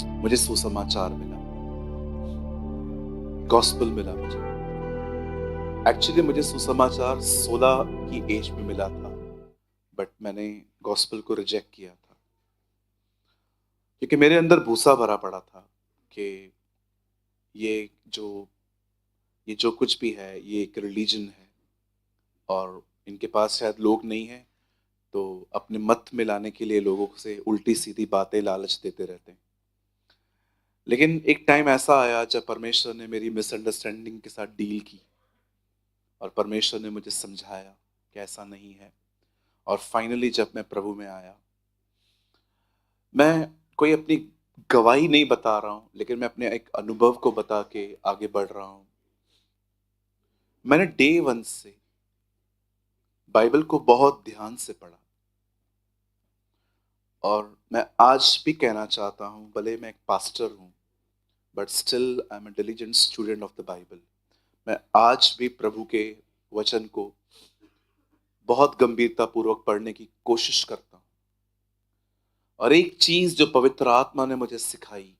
मुझे सुसमाचार मिला, गॉस्पेल मिला मुझे। एक्चुअली मुझे सुसमाचार 16 की एज में मिला था, बट मैंने गॉस्पेल को रिजेक्ट किया था क्योंकि मेरे अंदर भूसा भरा पड़ा था कि ये जो ये जो कुछ भी है ये एक रिलीजन है और इनके पास शायद लोग नहीं हैं, तो अपने मत में लाने के लिए लोगों से उल्टी सीधी बातें लालच देते रहते हैं। लेकिन एक टाइम ऐसा आया जब परमेश्वर ने मेरी मिसअंडरस्टैंडिंग के साथ डील की और परमेश्वर ने मुझे समझाया कि ऐसा नहीं है। और फाइनली जब मैं प्रभु में आया, मैं कोई अपनी गवाही नहीं बता रहा हूं, लेकिन मैं अपने एक अनुभव को बता के आगे बढ़ रहा हूं। मैंने डे वन से बाइबल को बहुत ध्यान से पढ़ा और मैं आज भी कहना चाहता हूं, भले मैं एक पास्टर हूं, but still I am a diligent student of the Bible. मैं आज भी प्रभु के वचन को बहुत गंभीरता पूर्वक पढ़ने की कोशिश करता हूं। और एक चीज जो पवित्र आत्मा ने मुझे सिखाई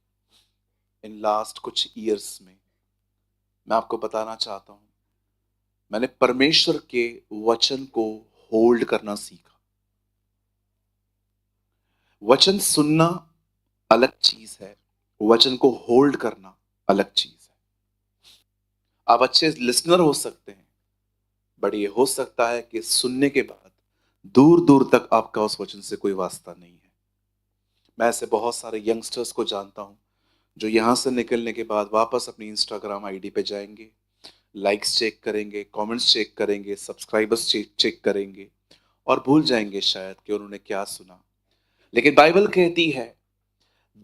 इन लास्ट कुछ ईयर्स में, मैं आपको बताना चाहता हूं। मैंने परमेश्वर के वचन को होल्ड करना सीखा। वचन सुनना अलग चीज है, वचन को होल्ड करना अलग चीज है। आप अच्छे लिसनर हो सकते हैं, बट ये हो सकता है कि सुनने के बाद दूर दूर तक आपका उस वचन से कोई वास्ता नहीं है। मैं ऐसे बहुत सारे यंगस्टर्स को जानता हूं जो यहां से निकलने के बाद वापस अपनी इंस्टाग्राम आईडी पे जाएंगे, लाइक्स चेक करेंगे, कमेंट्स चेक करेंगे, सब्सक्राइबर्स चेक करेंगे और भूल जाएंगे शायद कि उन्होंने क्या सुना। लेकिन बाइबल कहती है,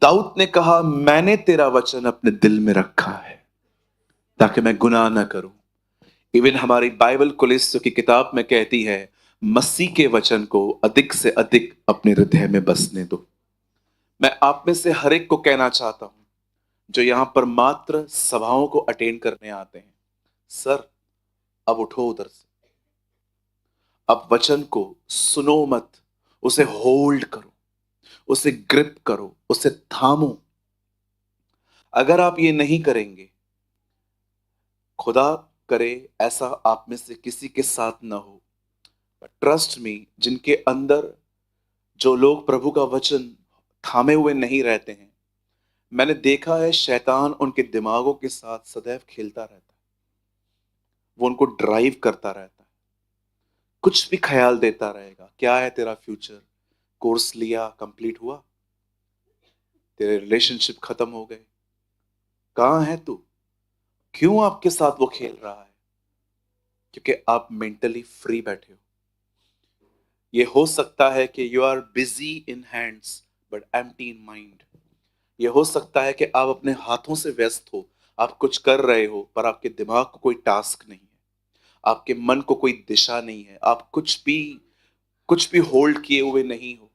दाऊद ने कहा, मैंने तेरा वचन अपने दिल में रखा है ताकि मैं गुनाह न करूं। इवन हमारी बाइबल कुलिस्तियों की किताब में कहती है, मसीह के वचन को अधिक से अधिक अपने हृदय में बसने दो। मैं आप में से हर एक को कहना चाहता हूं जो यहां पर मात्र सभाओं को अटेंड करने आते हैं, सर अब उठो उधर से, अब वचन को सुनो मत, उसे होल्ड करो, उसे ग्रिप करो, उसे थामो। अगर आप ये नहीं करेंगे, खुदा करे ऐसा आप में से किसी के साथ ना हो, ट्रस्ट मी, जिनके अंदर जो लोग प्रभु का वचन थामे हुए नहीं रहते हैं, मैंने देखा है शैतान उनके दिमागों के साथ सदैव खेलता रहता है। वो उनको ड्राइव करता रहता है, कुछ भी ख्याल देता रहेगा। क्या है तेरा फ्यूचर? कोर्स लिया, कंप्लीट हुआ, तेरे रिलेशनशिप खत्म हो गए, कहां है तू? क्यों आपके साथ वो खेल रहा है? क्योंकि आप मेंटली फ्री बैठे हो। ये हो सकता है कि you are busy in hands but empty in mind. ये हो सकता है कि आप अपने हाथों से व्यस्त हो, आप कुछ कर रहे हो, पर आपके दिमाग को कोई टास्क नहीं है, आपके मन को कोई दिशा नहीं है, आप कुछ भी होल्ड किए हुए नहीं हो।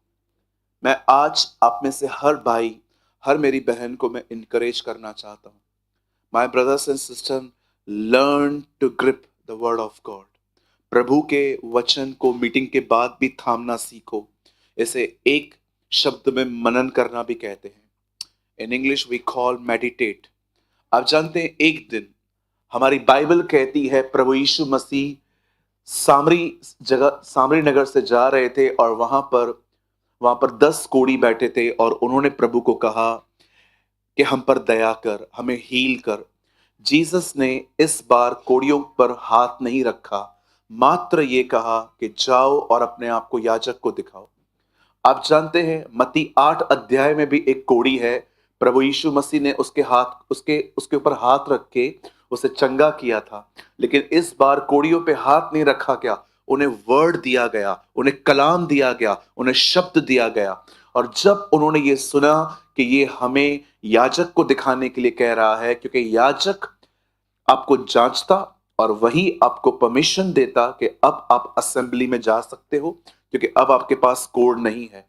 मैं आज आप में से हर भाई, हर मेरी बहन को मैं इनकरेज करना चाहता हूं, my brothers and sister, learn to grip the word of God. प्रभु के वचन को मीटिंग के बाद भी थामना सीखो। इसे एक शब्द में मनन करना भी कहते हैं। In English we call meditate. आप जानते हैं, एक दिन हमारी बाइबल कहती है प्रभु यीशु मसीह सामरी नगर से जा रहे थे और वहां पर 10 कोढ़ी बैठे थे और उन्होंने प्रभु को कहा कि हम पर दया कर, हमें हील कर। जीसस ने इस बार कोढ़ियों पर हाथ नहीं रखा, मात्र ये कहा कि जाओ और अपने आप को याजक को दिखाओ। आप जानते हैं, मत्ती 8 अध्याय में भी एक कोढ़ी है। प्रभु यीशु मसीह ने उसके ऊपर हाथ रख के उसे चंगा किया था, लेकिन इस बार कोढ़ियों पे हाथ नहीं रखा गया, उन्हें वर्ड दिया गया, उन्हें कलाम दिया गया, उन्हें शब्द दिया गया। और जब उन्होंने ये सुना कि ये हमें याजक को दिखाने के लिए कह रहा है, क्योंकि याजक आपको जांचता और वही आपको परमिशन देता कि अब आप असेंबली में जा सकते हो, क्योंकि अब आपके पास कोड नहीं है।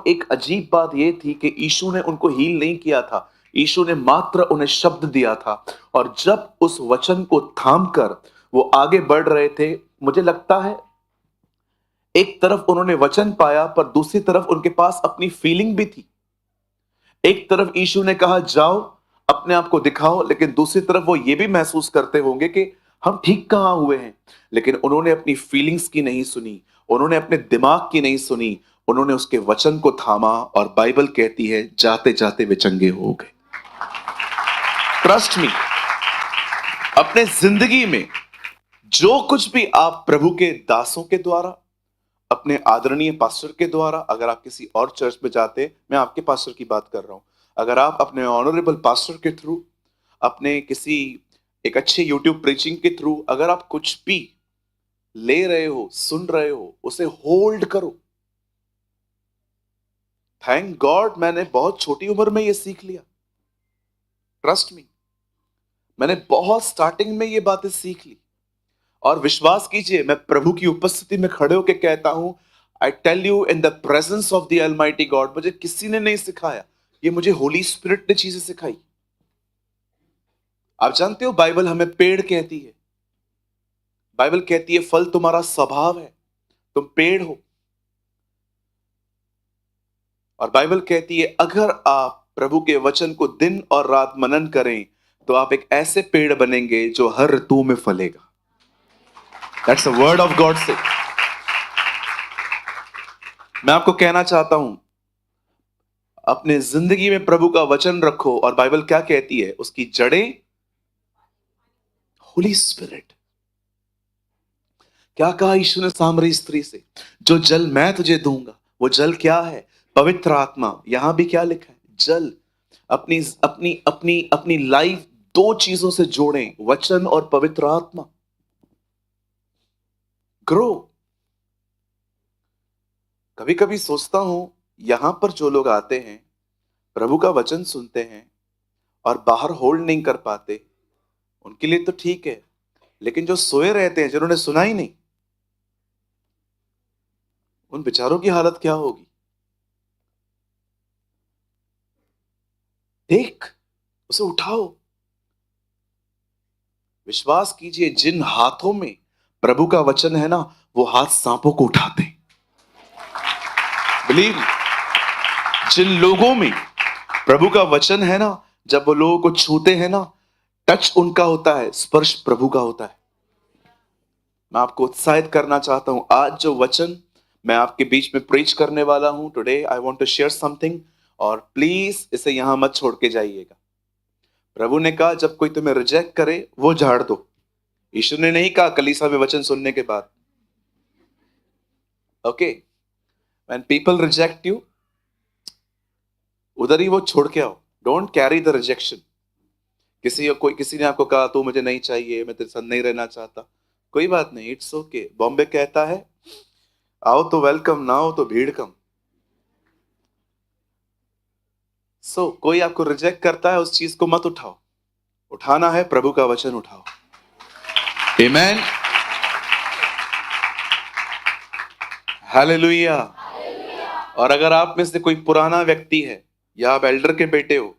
एक अजीब बात यह थी कि यीशु ने उनको हील नहीं किया था, यीशु ने मात्र उन्हें शब्द दिया था। और जब उस वचन को थाम कर वो आगे बढ़ रहे थे, मुझे लगता है एक तरफ उन्होंने वचन पाया, पर दूसरी तरफ उनके पास अपनी फीलिंग भी थी। एक तरफ यीशु ने कहा जाओ अपने आप को दिखाओ, लेकिन दूसरी तरफ वो ये भी महसूस करते होंगे कि हम ठीक कहां हुए हैं। लेकिन उन्होंने अपनी फीलिंग्स की नहीं सुनी, उन्होंने अपने दिमाग की नहीं सुनी, उन्होंने उसके वचन को थामा और बाइबल कहती है जाते जाते वे चंगे हो गए। ट्रस्ट मी, अपने जिंदगी में जो कुछ भी आप प्रभु के दासों के द्वारा, अपने आदरणीय पास्टर के द्वारा, अगर आप किसी और चर्च में जाते, मैं आपके पास्टर की बात कर रहा हूं, अगर आप अपने ऑनरेबल पास्टर के थ्रू, अपने किसी एक अच्छे यूट्यूब प्रीचिंग के थ्रू अगर आप कुछ भी ले रहे हो, सुन रहे हो, उसे होल्ड करो। थैंक गॉड मैंने बहुत छोटी उम्र में ये सीख लिया। ट्रस्ट मी, मैंने बहुत स्टार्टिंग में ये बातें सीख ली। और विश्वास कीजिए, मैं प्रभु की उपस्थिति में खड़े होकर कहता हूं, I tell you in the presence of the almighty God, मुझे किसी ने नहीं सिखाया, ये मुझे होली स्पिरिट ने चीजें सिखाई। आप जानते हो बाइबल हमें पेड़ कहती है, बाइबल कहती है फल तुम्हारा स्वभाव है, तुम पेड़ हो। और बाइबल कहती है अगर आप प्रभु के वचन को दिन और रात मनन करें तो आप एक ऐसे पेड़ बनेंगे जो हर ऋतु में फलेगा। That's a word of God से। मैं आपको कहना चाहता हूं, अपने जिंदगी में प्रभु का वचन रखो। और बाइबल क्या कहती है, उसकी जड़ें होली स्पिरिट। क्या कहा यीशु ने सामरी स्त्री से, जो जल मैं तुझे दूंगा, वो जल क्या है, पवित्र आत्मा। यहां भी क्या लिखा है, जल। अपनी अपनी अपनी अपनी लाइफ दो चीजों से जोड़ें, वचन और पवित्र आत्मा। ग्रो। कभी कभी सोचता हूं, यहां पर जो लोग आते हैं, प्रभु का वचन सुनते हैं और बाहर होल्ड नहीं कर पाते, उनके लिए तो ठीक है, लेकिन जो सोए रहते हैं, जिन्होंने सुना ही नहीं, उन बेचारों की हालत क्या होगी। देख, उसे उठाओ। विश्वास कीजिए, जिन हाथों में प्रभु का वचन है ना, वो हाथ सांपों को उठाते। बिलीव, जिन लोगों में प्रभु का वचन है ना, जब वो लोगों को छूते हैं ना, टच उनका होता है, स्पर्श प्रभु का होता है। मैं आपको उत्साहित करना चाहता हूं, आज जो वचन मैं आपके बीच में प्रीच करने वाला हूं, today I want to share something, और प्लीज इसे यहां मत छोड़ के जाइएगा। प्रभु ने कहा जब कोई तुम्हें रिजेक्ट करे वो झाड़ दो। यीशु ने नहीं कहा कलीसिया में वचन सुनने के बाद। Okay, when people reject you, उधर ही वो छोड़ के आओ। Don't carry the rejection. किसी ने आपको कहा तो मुझे नहीं चाहिए, मैं तेरे साथ नहीं रहना चाहता, कोई बात नहीं, इट्स ओके। बॉम्बे कहता है आओ तो वेलकम, ना हो तो भीड़ कम। कोई आपको रिजेक्ट करता है, उस चीज को मत उठाओ। उठाना है प्रभु का वचन उठाओ। आमेन, हालेलुया। और अगर आप में से कोई पुराना व्यक्ति है, या आप एल्डर के बेटे हो,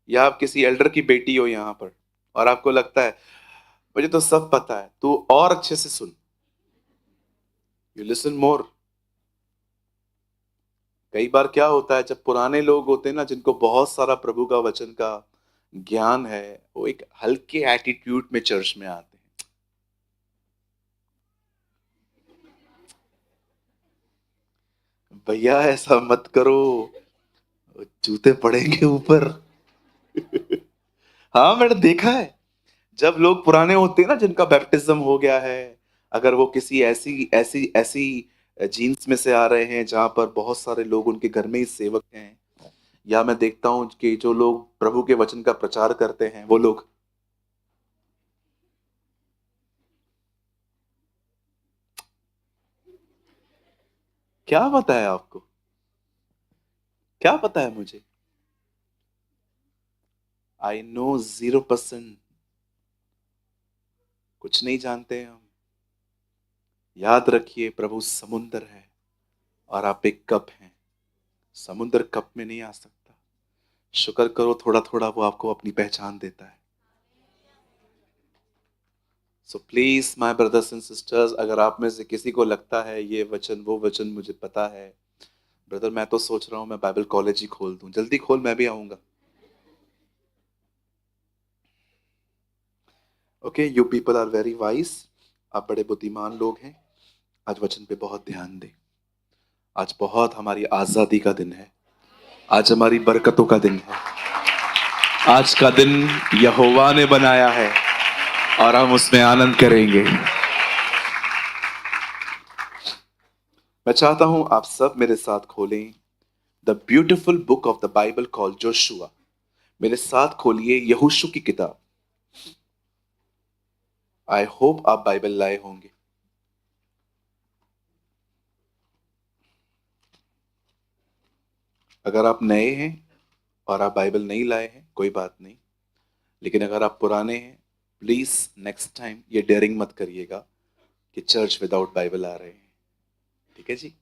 या आप किसी एल्डर की बेटी हो यहां पर, और आपको लगता है मुझे तो सब पता है, तो और अच्छे से सुन। You listen more. कई बार क्या होता है, जब पुराने लोग होते हैं ना, जिनको बहुत सारा प्रभु का वचन का ज्ञान है, वो एक हल्के एटीट्यूड में चर्च में आते हैं। भैया ऐसा मत करो, जूते पड़ेंगे ऊपर। हाँ, मैंने देखा है, जब लोग पुराने होते हैं ना, जिनका बैप्टिज्म हो गया है, अगर वो किसी ऐसी ऐसी ऐसी जीन्स में से आ रहे हैं जहां पर बहुत सारे लोग उनके घर में ही सेवक हैं, या मैं देखता हूं कि जो लोग प्रभु के वचन का प्रचार करते हैं, वो लोग क्या पता है आपको, क्या पता है मुझे, आई नो 0%। कुछ नहीं जानते हैं हम। याद रखिए, प्रभु समुंदर है और आप एक कप हैं। समुंदर कप में नहीं आ सकता। शुक्र करो, थोड़ा थोड़ा वो आपको अपनी पहचान देता है। So please my brothers and sisters, अगर आप में से किसी को लगता है ये वचन वो वचन मुझे पता है, ब्रदर मैं तो सोच रहा हूं मैं बाइबल कॉलेज ही खोल दूं। जल्दी खोल, मैं भी आऊंगा। Okay, you people are very wise. आप बड़े बुद्धिमान लोग हैं। आज वचन पे बहुत ध्यान दें। आज बहुत हमारी आजादी का दिन है। आज हमारी बरकतों का दिन है। आज का दिन यहोवा ने बनाया है और हम उसमें आनंद करेंगे। मैं चाहता हूं आप सब मेरे साथ खोलें the beautiful book of the Bible call Joshua. मेरे साथ खोलिए यहोशू की किताब। आई होप आप बाइबल लाए होंगे। अगर आप नए हैं और आप बाइबल नहीं लाए हैं कोई बात नहीं, लेकिन अगर आप पुराने हैं प्लीज नेक्स्ट टाइम ये डेयरिंग मत करिएगा कि चर्च विदाउट बाइबल आ रहे हैं। ठीक है जी।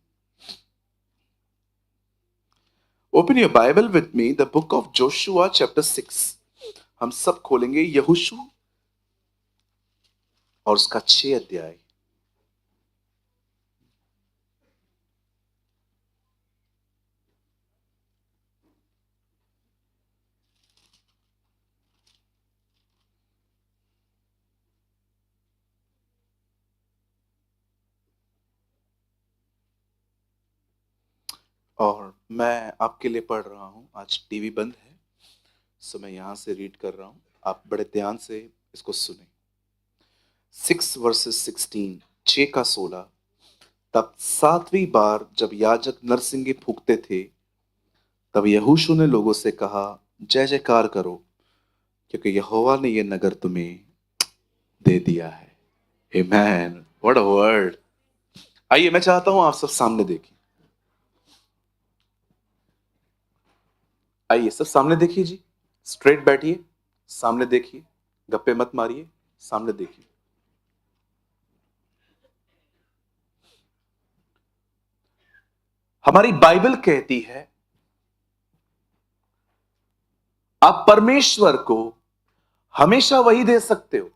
Open your Bible with me the book of Joshua chapter 6। हम सब खोलेंगे यहोशू और उसका 6 अध्याय। और मैं आपके लिए पढ़ रहा हूं। आज टीवी बंद है सो मैं यहां से रीड कर रहा हूं। आप बड़े ध्यान से इसको सुने। 6 वर्सेस 16, 6 का 16। तब 7वीं बार जब याजक नरसिंगे फूंकते थे तब यहोशू ने लोगों से कहा, जय जयकार करो क्योंकि यहोवा ने यह नगर तुम्हें दे दिया है। आमेन। What a word. आइए मैं चाहता हूं आप सब सामने देखिए। आइए सब सामने देखिए जी। स्ट्रेट बैठिए, सामने देखिए, गप्पे मत मारिए, सामने देखिए। हमारी बाइबल कहती है आप परमेश्वर को हमेशा वही दे सकते हो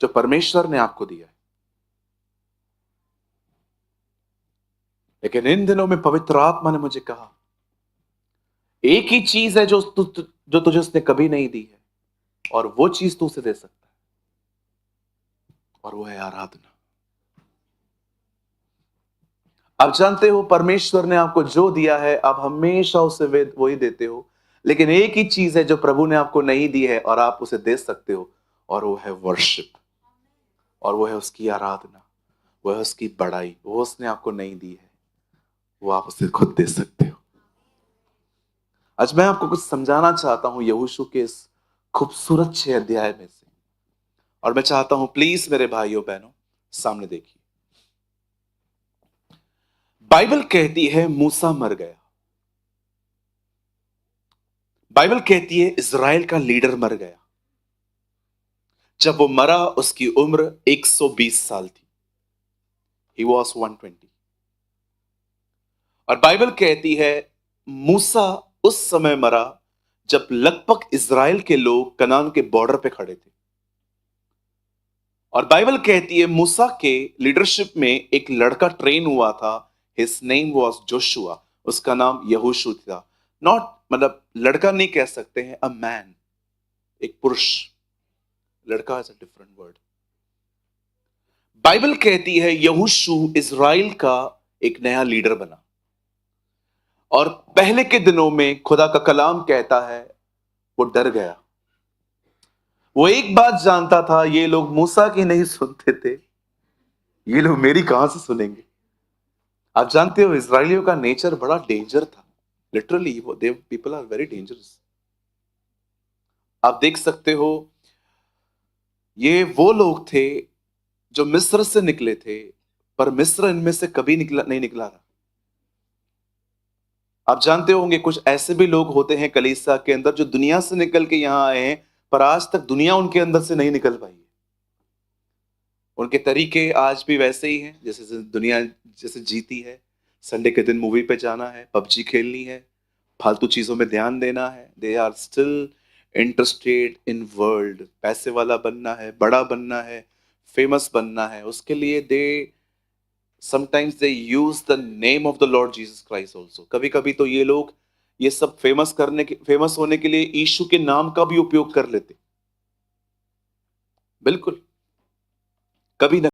जो परमेश्वर ने आपको दिया है। लेकिन इन दिनों में पवित्र आत्मा ने मुझे कहा एक ही चीज है जो तुझे उसने कभी नहीं दी है और वो चीज तू उसे दे सकता है और वो है आराधना। आप जानते हो परमेश्वर ने आपको जो दिया है आप हमेशा उसे वही देते हो। लेकिन एक ही चीज है जो प्रभु ने आपको नहीं दी है और आप उसे दे सकते हो और वो है वर्शिप। और वो है उसकी आराधना, वो है उसकी बड़ाई। वो उसने आपको नहीं दी है, वो आप उसे खुद दे सकते हो। आज मैं आपको कुछ समझाना चाहता हूं यहोशू के इस खूबसूरत 6 अध्याय में से। और मैं चाहता हूं प्लीज मेरे भाइयों बहनों सामने देखिए। बाइबल कहती है मूसा मर गया। बाइबल कहती है इज़राइल का लीडर मर गया। जब वो मरा उसकी उम्र 120 साल थी। He was 120। और बाइबल कहती है मूसा उस समय मरा जब लगभग इज़राइल के लोग कनान के बॉर्डर पे खड़े थे। और बाइबल कहती है मूसा के लीडरशिप में एक लड़का ट्रेन हुआ था। His name was Joshua. उसका नाम यहोशू था। नॉट मतलब लड़का नहीं कह सकते हैं, अ मैन, एक पुरुष। लड़का is a different word. Bible कहती है यहोशू इज़राइल का एक नया लीडर बना। और पहले के दिनों में खुदा का कलाम कहता है वो डर गया। वो एक बात जानता था, ये लोग मूसा की नहीं सुनते थे, ये लोग मेरी कहां से सुनेंगे। आप जानते हो इजरायलियों का नेचर बड़ा डेंजर था। लिटरली वो they people are very dangerous. आप देख सकते हो ये वो लोग थे जो मिस्र से निकले थे, पर मिस्र इनमें से कभी निकला नहीं निकला था। आप जानते होंगे कुछ ऐसे भी लोग होते हैं कलीसिया के अंदर जो दुनिया से निकल के यहां आए हैं, पर आज तक दुनिया उनके अंदर से नहीं निकल पाई है। उनके तरीके आज भी वैसे ही हैं जैसे दुनिया जैसे जीती है। संडे के दिन मूवी पे जाना है, पबजी खेलनी है, फालतू चीजों में ध्यान देना है। They are still interested in world. पैसे वाला बनना है, बड़ा बनना है, फेमस बनना है, उसके लिए they sometimes they use the name of the Lord Jesus Christ also. कभी कभी तो ये लोग ये सब फेमस होने के लिए यीशु के नाम का भी उपयोग कर लेते। बिल्कुल, कभी ना